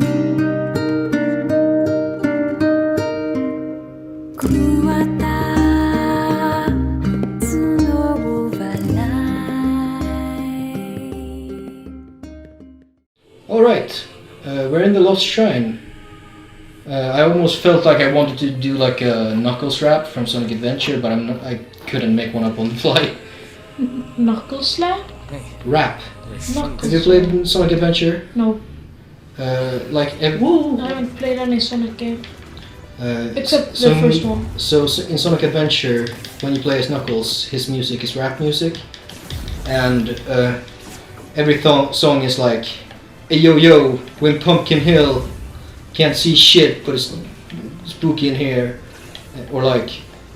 Alright, we're in the Lost Shrine. I almost felt like I wanted to do like a Knuckles rap from Sonic Adventure, but I couldn't make one up on the fly. Knuckles slap? Rap. Knuckles. Have you played Sonic Adventure? No. Like I haven't played any Sonic game. Except the first one. So in Sonic Adventure, when you play as Knuckles, his music is rap music. And every song is like, "Hey yo yo, we're in Pumpkin Hill, can't see shit, but it's spooky in here." Or like,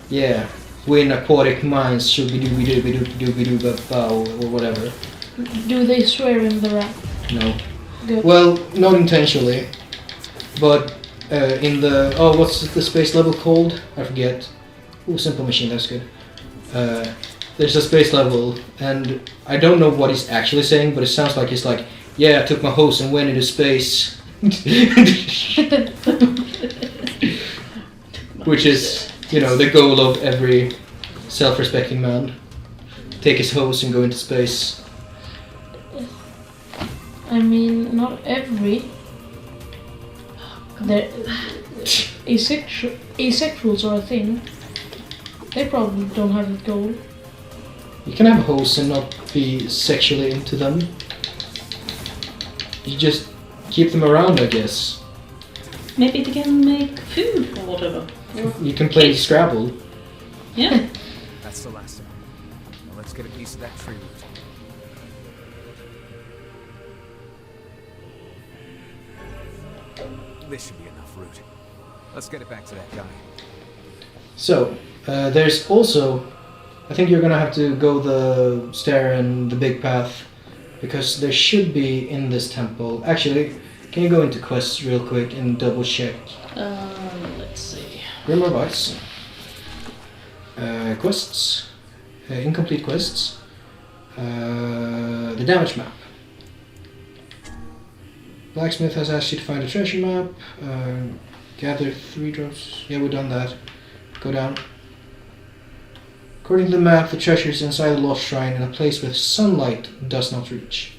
"Yeah, we're in aquatic mines, shooby-dooby-dooby-dooby-dooby-doo-bow," or whatever. Do they swear in the rap? No. Good. Well, not intentionally, but in the what's the space level called? I forget. Oh, Simple Machine, that's good. There's a space level, and I don't know what he's actually saying, but it sounds like he's like, "Yeah, I took my hose and went into space," which is, you know, the goal of every self-respecting man. Take his hose and go into space. I mean, not every. Asexuals are a thing. They probably don't have that goal. You can have a hose and not be sexually into them. You just keep them around, I guess. Maybe they can make food or whatever. You can play Scrabble. Yeah. That's the last of it. Now let's get a piece of that tree root. This should be enough root. Let's get it back to that guy. So, there's also... I think you're gonna have to go the stair and the big path, because there should be in this temple... Actually, can you go into quests real quick and double check? Let's see. Grimoire Vice. Quests. Incomplete quests. The damage map. Blacksmith has asked you to find a treasure map. Gather 3 drops. Yeah, we've done that. Go down. According to the map, the treasure is inside the Lost Shrine in a place where sunlight does not reach.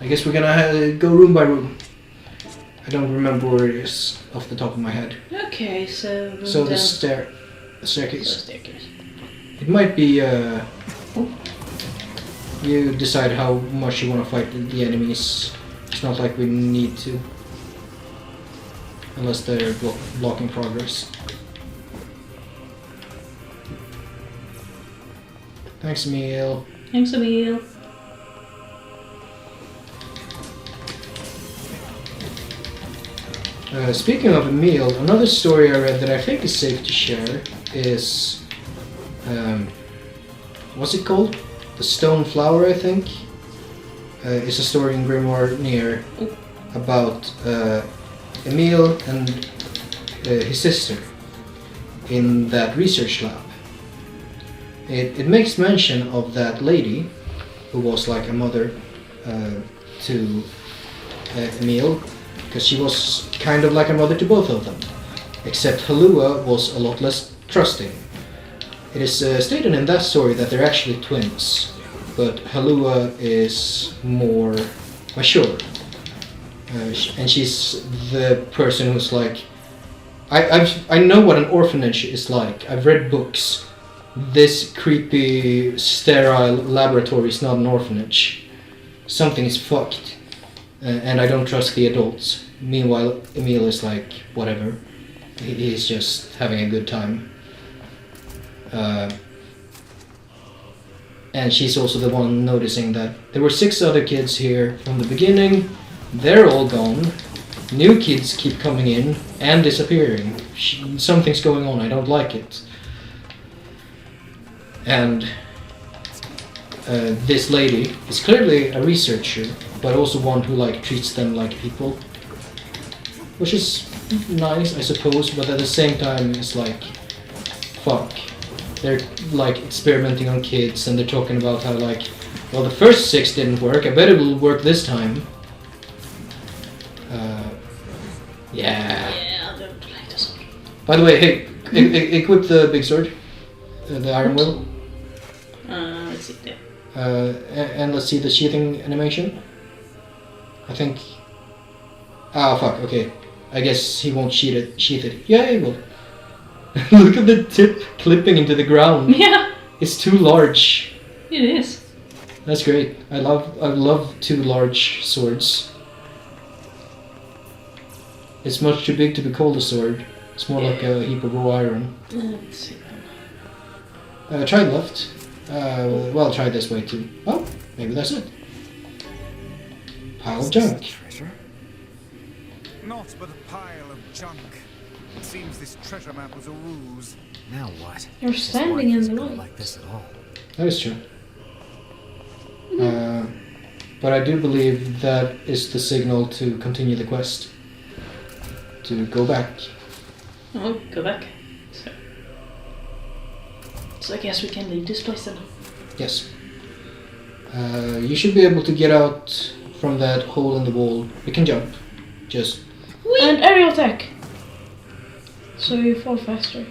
I guess we're gonna go room by room. I don't remember where it is off the top of my head. Okay, so... So the staircase. It might be, you decide how much you want to fight the enemies. It's not like we need to. Unless they're blocking progress. Thanks, Emil. Thanks, Emil. Speaking of Emil, another story I read that I think is safe to share is... what's it called? The Stone Flower, I think. It's a story in Grimoire NieR about Emil and his sister in that research lab. It makes mention of that lady who was like a mother to Emil, because she was kind of like a mother to both of them, except Halua was a lot less trusting. It is stated in that story that they're actually twins, but Halua is more mature. And she's the person who's like... I know what an orphanage is like. I've read books. This creepy, sterile laboratory is not an orphanage. Something is fucked. And I don't trust the adults. Meanwhile, Emil is like, whatever. He's just having a good time. And she's also the one noticing that there were 6 other kids here from the beginning. They're all gone. New kids keep coming in and disappearing. Something's going on, I don't like it. And this lady is clearly a researcher, but also one who like treats them like people. Which is nice, I suppose, but at the same time it's like, fuck. They're like experimenting on kids and they're talking about how like, well, the first 6 didn't work, I bet it will work this time. Yeah. Yeah, I don't like the sword. By the way, hey, equip the big sword, the iron will, Let's see there. and let's see the sheathing animation. I think. Ah, fuck. Okay, I guess he won't sheath it. Yeah, he will. Look at the tip clipping into the ground. Yeah, It's too large. it is. That's great. I love too large swords. It's much too big to be called a sword. It's more like a heap of raw iron. Let's see. Try left. Well, try this way too. Oh, maybe that's it. Pile of junk. Treasure? Not but a pile of junk. It seems this treasure map was a ruse. Now what? You're standing in the Not light. like this at all. That is true. But I do believe that is the signal to continue the quest. To go back. Oh, go back. So I guess we can leave this place then. Yes. You should be able to get out from that hole in the wall. You can jump. Just. And aerial attack. So you fall faster.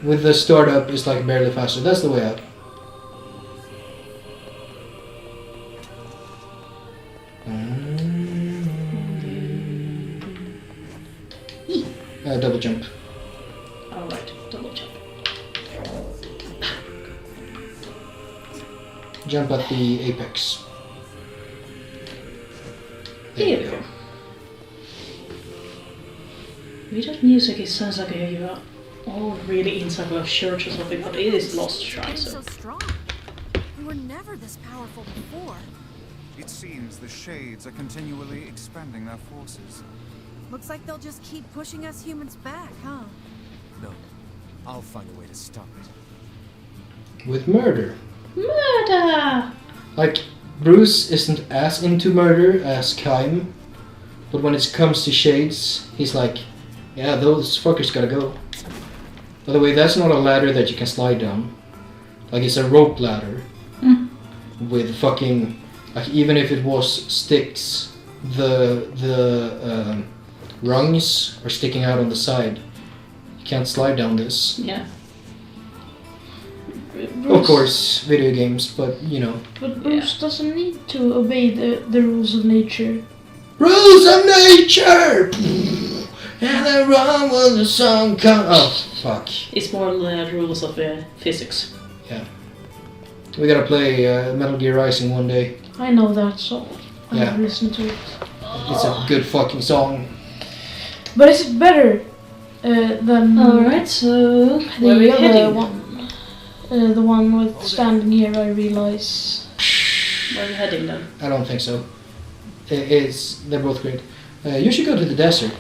With the startup, it's like barely faster. That's the way out. Double jump. Alright, double jump. Jump at the apex. There you go. With that music, it sounds like you're all really inside of a church or something, but it is Lost Shrine, So so... strong. We were never this powerful before. It seems the shades are continually expanding their forces. Looks like they'll just keep pushing us humans back, huh? No, I'll find a way to stop it. With murder. Murder! Like, Bruce isn't as into murder as Kaim, but when it comes to shades, he's like, yeah, those fuckers gotta go. By the way, that's not a ladder that you can slide down. Like, it's a rope ladder. With fucking, like, even if it was sticks, the rungs are sticking out on the side. You can't slide down this. Yeah. Of course, video games, but you know. But Bruce doesn't need to obey the rules of nature. Rules of nature! And I run when the sun comes. Oh, fuck. It's more the rules of physics. Yeah. We gotta play Metal Gear Rising one day. I know that song. I Yeah. have listened to it. It's a good fucking song. But is it better than Alright, so... Where are we the other heading? one? The one with standing here, I realize. Where are we heading then? I don't think so. They're both great. You should go to the desert.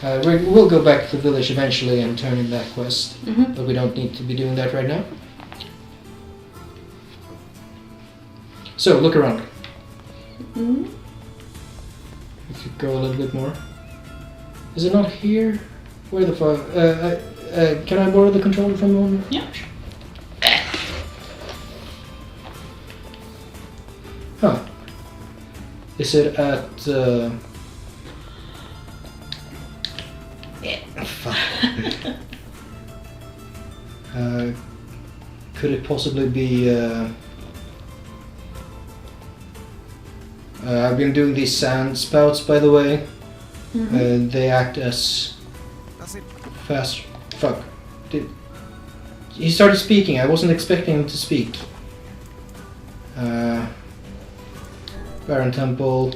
We'll go back to the village eventually and turn in that quest. But we don't need to be doing that right now. So, look around. If you go a little bit more. Is it not here? Where the fuck? Can I borrow the controller from one? Yeah, sure. Huh. Is it at... fuck. Could it possibly be... I've been doing these sand spouts, by the way. They act as That's it. fast. Fuck. He started speaking. I wasn't expecting him to speak. Baron Temple.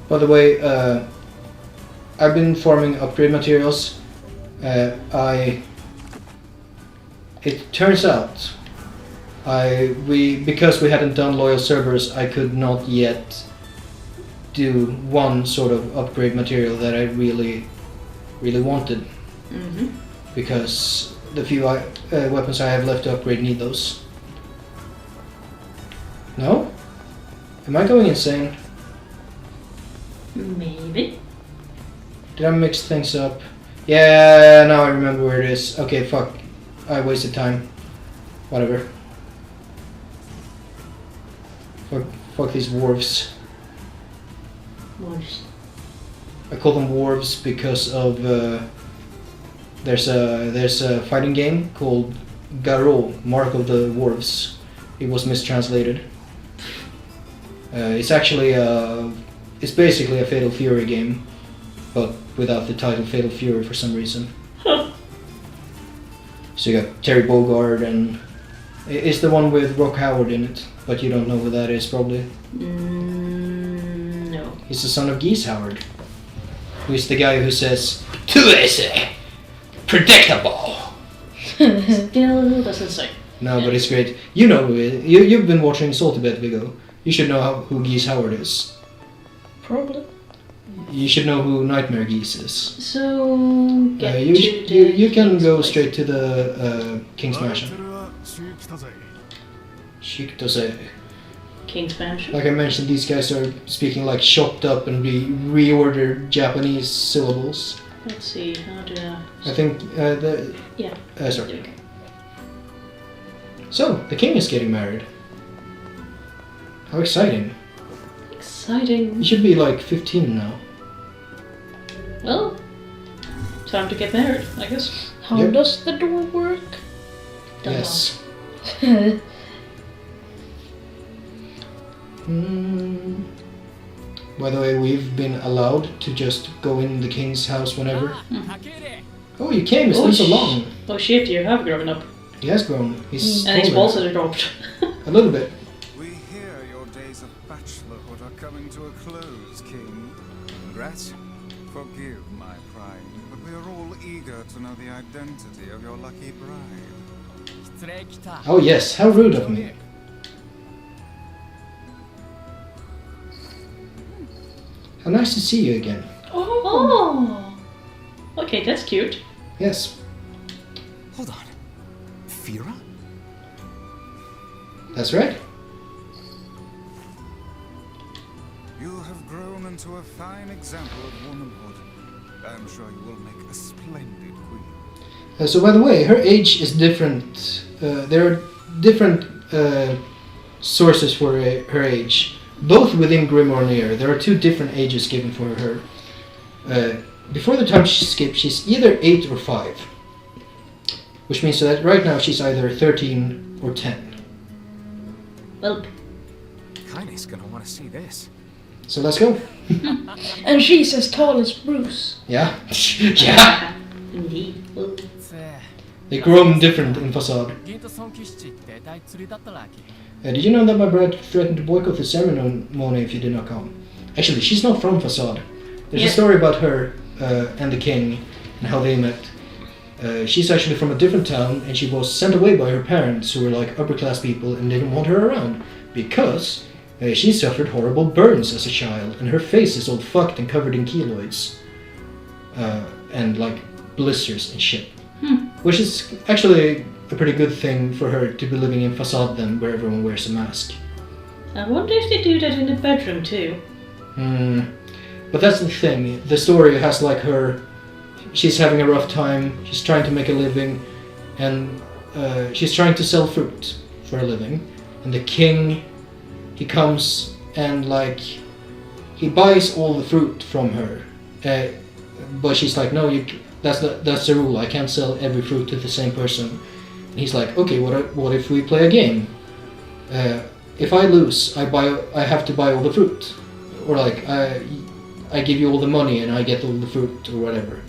By the way, I've been farming upgrade materials. It turns out because we hadn't done loyal servers, I could not yet do one sort of upgrade material that I really wanted. Because the few weapons I have left to upgrade need those. No? Am I going insane? Maybe. Did I mix things up? Yeah, now I remember where it is. Okay, fuck. I wasted time. Whatever. Fuck these dwarves. Dwarves. I call them dwarves because of there's a fighting game called Garou, Mark of the Dwarves. It was mistranslated. It's actually it's basically a Fatal Fury game, but without the title Fatal Fury for some reason. So you got Terry Bogard, and it's the one with Rock Howard in it, but you don't know who that is probably. No. He's the son of Geese Howard, who is the guy who says, "Too easy, predictable." Still doesn't say. No, but it's great. You know who it is. You've been watching Salty Bet, Viggo. You should know who Geese Howard is. Probably. You should know who Nightmare Geese is. So You can go straight to the King Smasher. Shikitose. King Smasher. Like I mentioned, these guys are speaking like chopped up and reordered Japanese syllables. Let's see, how do I... I think Yeah. Sorry. Okay. So, the king is getting married. How exciting. Exciting. You should be like 15 now. Well, time to get married, I guess. How Yep. does the door work? Yes. By the way, we've been allowed to just go in the king's house whenever. Oh, you came, it's been so long. Oh shit, you have grown up. He has grown. He's And his taller. balls have dropped. A little bit. We hear your days of bachelorhood are coming to a close, King. Congrats. Forgive my pride, but we are all eager to know the identity of your lucky bride. Oh yes, how rude of me. How nice to see you again. Oh! Okay, that's cute. Yes, Hold on. Fira? that's right. You have grown into a fine example of womanhood. I'm sure you will make a splendid queen. So by the way, her age is different. There are different sources for her age. Both within Grimoire NieR, there are two different ages given for her. Before the time she skipped, she's either 8 or 5. Which means that right now she's either 13 or 10. Well, Kaine's gonna want to see this. So let's go. And she's as tall as Bruce. Yeah? Yeah! indeed. Well, They grow different in Facade. Did you know that my bride threatened to boycott the ceremony if you did not come? Actually, she's not from Facade. There's a story about her and the king and how they met. She's actually from a different town, and she was sent away by her parents, who were like upper class people and didn't want her around because she suffered horrible burns as a child, and her face is all fucked and covered in keloids and like blisters and shit. Which is actually a pretty good thing for her to be living in Facade then, where everyone wears a mask. I wonder if they do that in the bedroom too. But that's the thing. The story has like her. She's having a rough time. She's trying to make a living, and she's trying to sell fruit for a living. And the king, he comes and like he buys all the fruit from her, but she's like, no, that's the rule. I can't sell every fruit to the same person. And he's like, okay, what if we play a game? If I lose, I have to buy all the fruit, or like I give you all the money and I get all the fruit or whatever.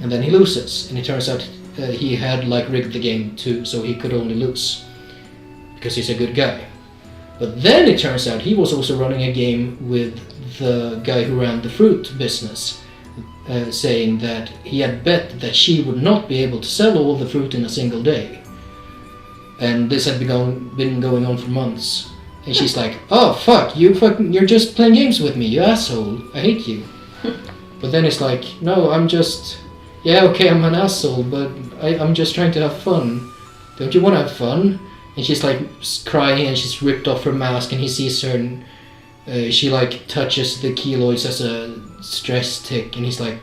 And then he loses, and it turns out he had like rigged the game too, so he could only lose because he's a good guy. But then it turns out he was also running a game with the guy who ran the fruit business, saying that he had bet that she would not be able to sell all the fruit in a single day. And this had been going on for months. And she's like, oh fuck, you're just playing games with me, you asshole, I hate you. But then it's like, no, I'm just, yeah, okay, I'm an asshole, but I'm just trying to have fun. Don't you want to have fun? And she's like crying, and she's ripped off her mask, and he sees her, and she like touches the keloids as a stress tick, and he's like,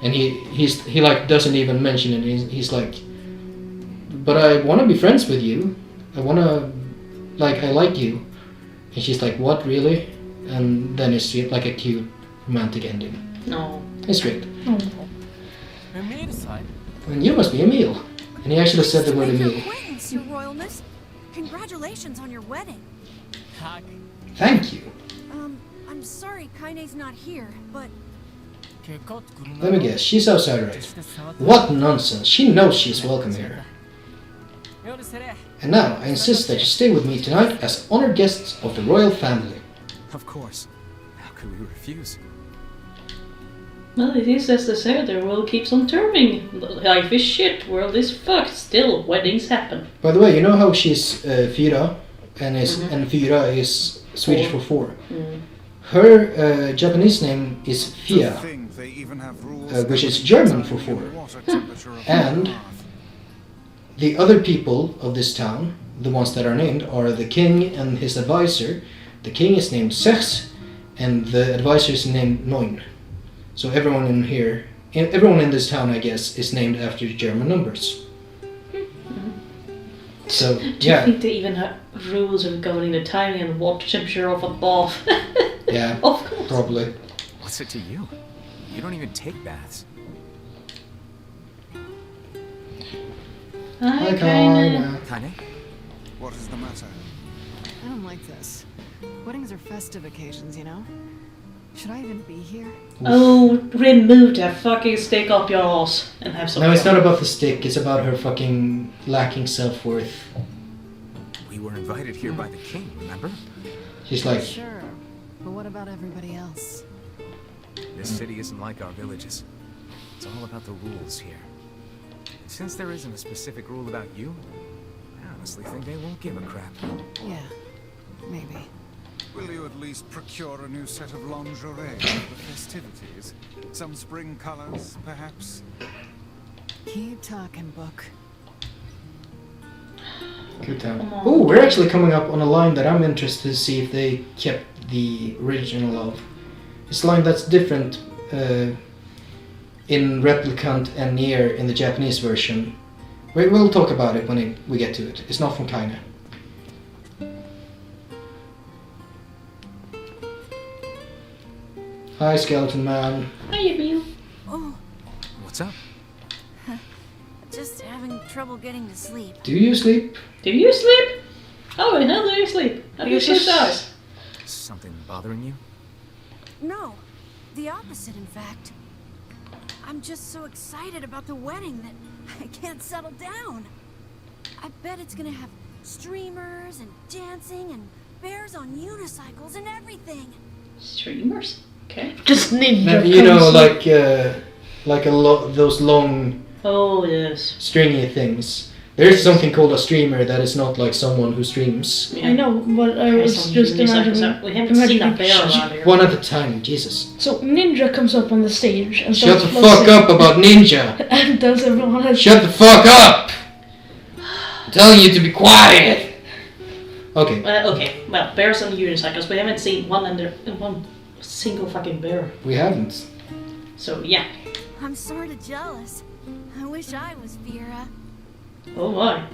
and he like doesn't even mention it. He's like, but I want to be friends with you. I want to, like, I like you. And she's like, what, really? And then it's like a cute romantic ending. No. It's great. Oh. And you must be Emil. And he actually said the word Make your Emil. acquaintance, Your Royalness. Congratulations on your wedding. Thank you. I'm sorry Kaine's not here, but Let me guess, she's outside, right? What nonsense. She knows she's welcome here. And now, I insist that you stay with me tonight as honored guests of the royal family. Of course. How could we refuse? Well, it is as they say, the world keeps on turning. Life is shit, world is fucked. Still, weddings happen. By the way, you know how she's fyra, and fyra is Swedish for four. Her Japanese name is Fia, which is German for four. And the other people of this town, the ones that are named, are the king and his advisor. The king is named Sechs, and the advisor is named Neun. So everyone in here, everyone in this town, I guess, is named after German numbers. So, Do you yeah. think they even have rules of governing the timing and water temperature of a bath? Yeah, Of course. probably. What's it to you? You don't even take baths. Hi, Kaina. Kane? What is the matter? I don't like this. Weddings are festive occasions, you know? Should I even be here? Oh, remove that fucking stick up your ass and have some No, it's fun. not about the stick, it's about her fucking lacking self-worth. We were invited here by the king, remember? She's like, Sure, but what about everybody else? This city isn't like our villages. It's all about the rules here. And since there isn't a specific rule about you, I honestly think they won't give a crap. Yeah, maybe. Will you at least procure a new set of lingerie for the festivities? Some spring colors, perhaps? Keep talking, book. good time. Oh, we're actually coming up on a line that I'm interested to see if they kept the original of. It's a line that's different in Replicant and NieR in the Japanese version. We'll talk about it when we get to it. It's not from Kaina. Hi, Skeleton Man. Hi, Emil. oh, What's up? just having trouble getting to sleep. Do you sleep? Do you sleep? How the hell do you sleep? How do you sleep, guys? Something bothering you? No, the opposite, in fact. I'm just so excited about the wedding that I can't settle down. I bet it's gonna have streamers and dancing and bears on unicycles and everything. Streamers? Okay. Just ninja. You know, comes like those long Oh, yes. stringy things. There's something called a streamer that is not like someone who streams. I know, but I was just imagining. We haven't seen a imagining- bear around here. One at a time, Jesus. So Ninja comes up on the stage and Shut starts the fuck flossing up about Ninja! and tells everyone how Shut the fuck up! I'm telling you to be quiet! Okay, Okay, well, bears on unicycles. We haven't seen one single fucking bear. we haven't. So, yeah. I'm sorta jealous. I wish I was Vera. Oh my.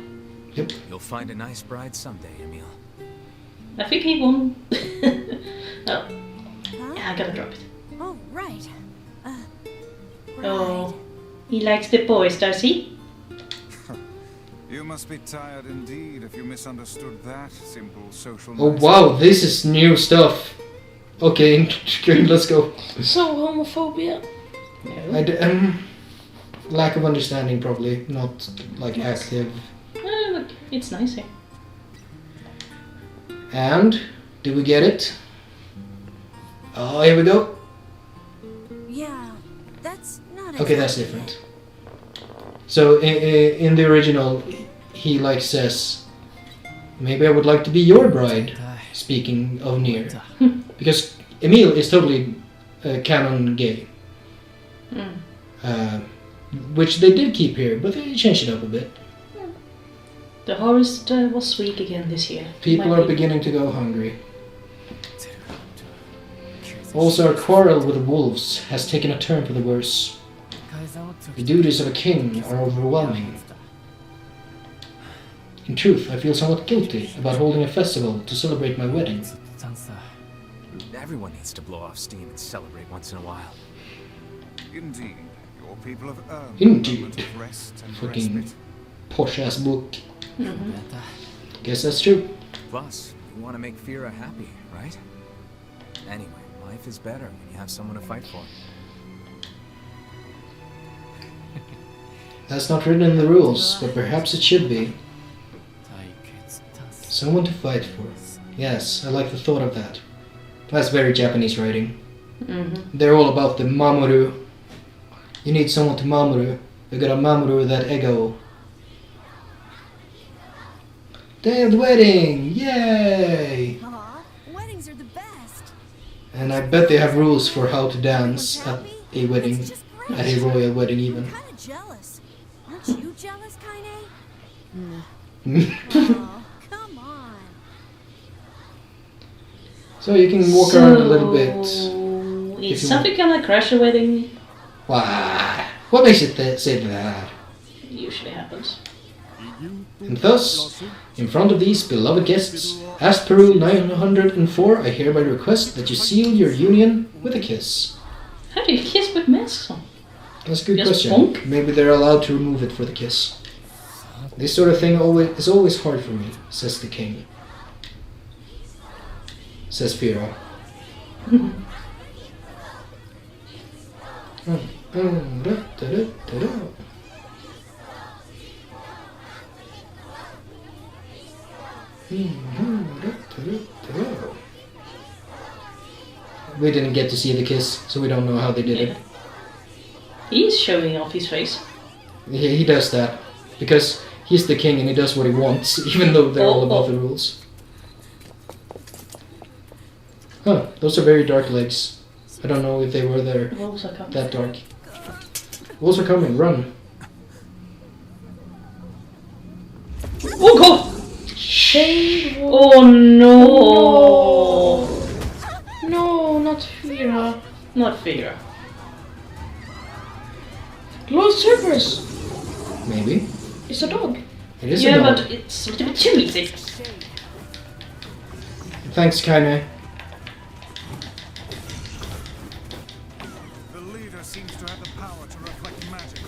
You'll find a nice bride someday, Emil. I think he won. Oh, Huh? yeah, I gotta drop it. Oh, right. Oh, he likes the boys, does he? You must be tired indeed if you misunderstood that simple social Oh nicety. wow, this is new stuff. Okay, let's go. So homophobia. No. Lack of understanding probably, not like active. Look, it's nice here. And, did we get it? Oh, here we go. Yeah, that's not Okay, that's exactly different. So in the original, he like says, maybe I would like to be your bride. Speaking of NieR, because Emil is totally canon gay, which they did keep here, but they changed it up a bit. The harvest was weak again this year. People Might are be- beginning to go hungry. Also, our quarrel with the wolves has taken a turn for the worse. The duties of a king are overwhelming. In truth, I feel somewhat guilty about holding a festival to celebrate my wedding. Everyone needs to blow off steam and celebrate once in a while. Indeed, your people have earned Indeed. a moment of rest and Fucking respite. posh ass book. Mm-hmm. Guess that's true. Plus, you want to make Fira happy, right? Anyway, life is better when you have someone to fight for. That's not written in the rules, but perhaps it should be. Someone to fight for. Yes, I like the thought of that. That's very Japanese writing. Mm-hmm. They're all about the mamoru. You need someone to mamoru. You gotta mamoru that ego. Day of the wedding! Yay! Aw, weddings are the best. And I bet they have rules for how to dance at Happy? a wedding. That's just great. At a royal wedding even. I'm kind of jealous. Aren't you jealous, Kaine? Nah. Oh, come on. So you can walk around a little bit. If Is you something gonna crash a wedding? Why? What makes it say that? It usually happens. And thus, in front of these beloved guests, as per rule 904, I hereby request that you seal your union with a kiss. How do you kiss with masks on? That's a good Just question. bonk? Maybe they're allowed to remove it for the kiss. This sort of thing is always hard for me, says the king. Says Fira. We didn't get to see the kiss, so we don't know how they did it. He's showing off his face. He does that because he's the king and he does what he wants, even though they're all above the rules. Huh, those are very dark legs. I don't know if they were there Wolves are coming. that dark. Wolves are coming, run. Oh god! Shade. Oh no! No, not Fira. Not Fira. Lost Cerberus. Maybe. It's a dog. It is Yeah, a dog. but it's a little bit too easy. Thanks, Kaine. The leader seems to have the power to reflect magic.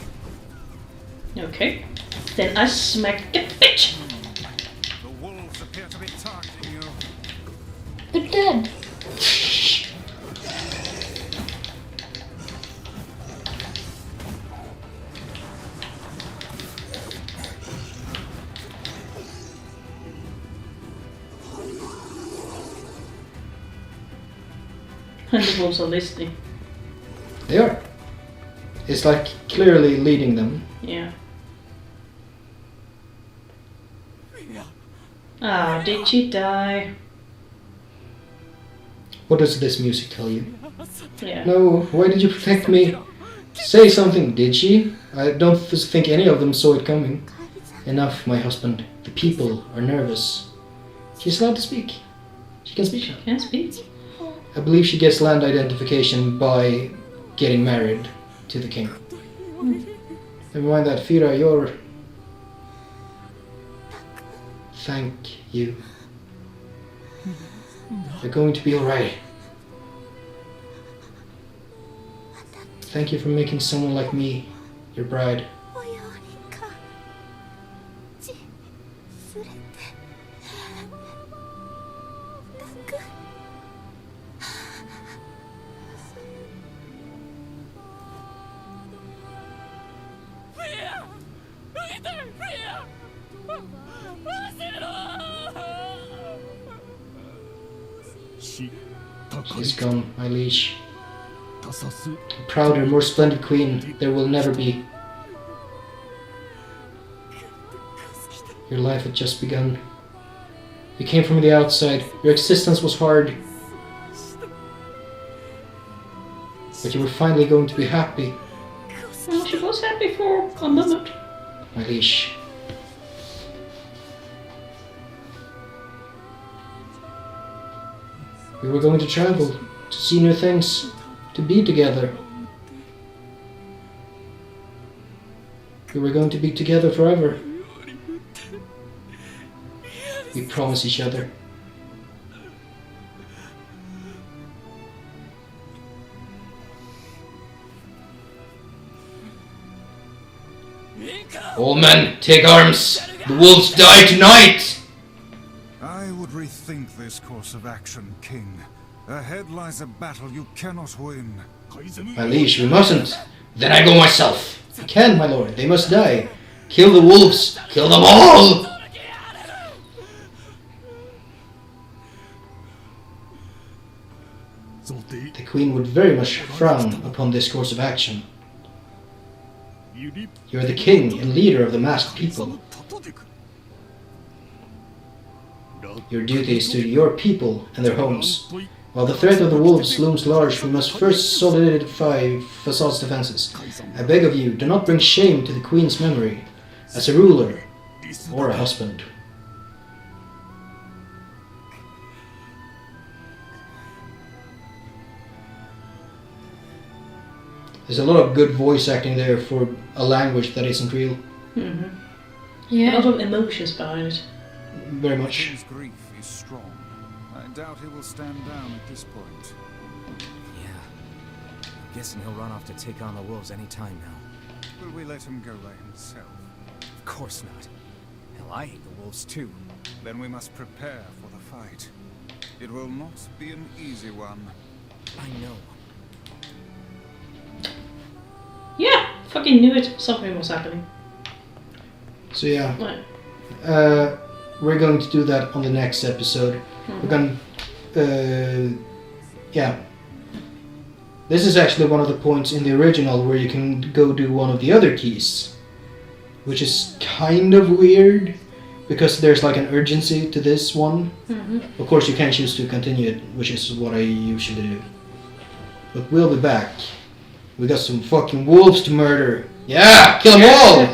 Okay. Then I smack the bitch! The wolves appear to be targeting you. They're dead. And the wolves are listening. They are. It's like clearly leading them. Yeah. Ah, did she die? What does this music tell you? Yeah. No, why did you protect me? Say something, did she? I don't think any of them saw it coming. Enough, my husband. The people are nervous. She's allowed to speak. She can speak now. Can't speak. I believe she gets land identification by getting married to the king. Never mind that, Fira, you're... Thank you. You're going to be alright. Thank you for making someone like me your bride. She's gone, my liege. A prouder, more splendid queen there will never be. Your life had just begun. You came from the outside. Your existence was hard. But you were finally going to be happy, Well, she was happy for a moment. my liege. We were going to travel, to see new things, to be together. We were going to be together forever. We promised each other. All men, take arms! The wolves die tonight! I would rethink this course of action, King. Ahead lies a battle you cannot win. My liege, we mustn't. Then I go myself. I can, my lord. They must die. Kill the wolves. Kill them all! The queen would very much frown upon this course of action. You are the king and leader of the masked people. Your duty is to your people and their homes. While the threat of the wolves looms large, we must first solidify Facade's defenses. I beg of you, do not bring shame to the queen's memory, as a ruler or a husband. There's a lot of good voice acting there for a language that isn't real. Mm-hmm. Yeah. A lot of emotions behind it. Very much. King's grief is strong. I doubt he will stand down at this point. Yeah. I'm guessing he'll run off to take on the wolves any time now. Will we let him go by himself? Of course not. Hell, I hate the wolves too. Then we must prepare for the fight. It will not be an easy one. I know. Yeah! Fucking knew it. Something was happening. So yeah. Right. We're going to do that on the next episode. Mm-hmm. We're going yeah. This is actually one of the points in the original where you can go do one of the other keys. Which is kind of weird, because there's like an urgency to this one. Mm-hmm. Of course you can choose to continue it, which is what I usually do. But we'll be back. We got some fucking wolves to murder. Yeah! Kill them all!